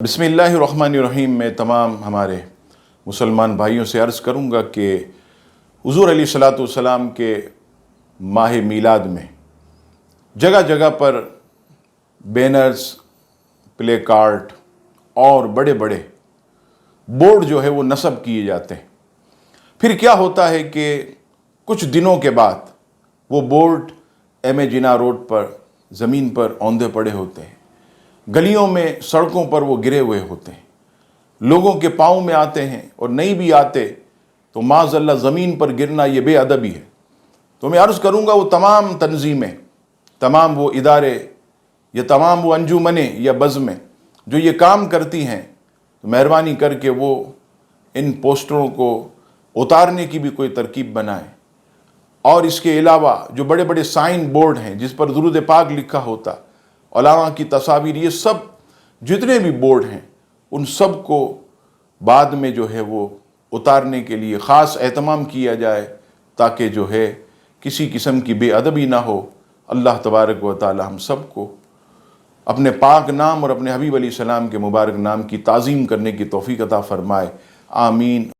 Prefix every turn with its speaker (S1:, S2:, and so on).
S1: बिस्मिल्लाहिर्रहमानिर्रहीम। मैं तमाम हमारे मुसलमान भाइयों से अर्ज़ करूँगा कि हुज़ूर अलैहिस्सलातु वस्सलाम के माह मीलाद में जगह जगह पर बैनर्स, प्ले कार्ड और बड़े बड़े बोर्ड जो है वो नस्ब किए जाते हैं। फिर क्या होता है कि कुछ दिनों के बाद वो बोर्ड जिना रोड पर ज़मीन पर औंधे पड़े होते हैं, गलियों में, सड़कों पर वो गिरे हुए होते हैं, लोगों के पाँव में आते हैं और नहीं भी आते तो माज़अल्लाह ज़मीन पर गिरना ये बेअदबी है। तो मैं अर्ज़ करूँगा वो तमाम तंजीमें, तमाम वो इदारे या तमाम वो अंजुमनें या बज़्में जो ये काम करती हैं, तो मेहरबानी करके वो इन पोस्टरों को उतारने की भी कोई तरकीब बनाएं। और इसके अलावा जो बड़े बड़े साइन बोर्ड हैं जिस पर दुरूद पाक लिखा होता, उलमा की तस्वीर, ये सब जितने भी बोर्ड हैं उन सब को बाद में जो है वो उतारने के लिए ख़ास एहतमाम किया जाए ताकि जो है किसी किस्म की बेअदबी ना हो। अल्लाह तबारक व तआला हम सब को अपने पाक नाम और अपने हबीब अलैहिस्सलाम के मुबारक नाम की ताज़ीम करने की तौफ़ीक़ अता फ़रमाए। आमीन।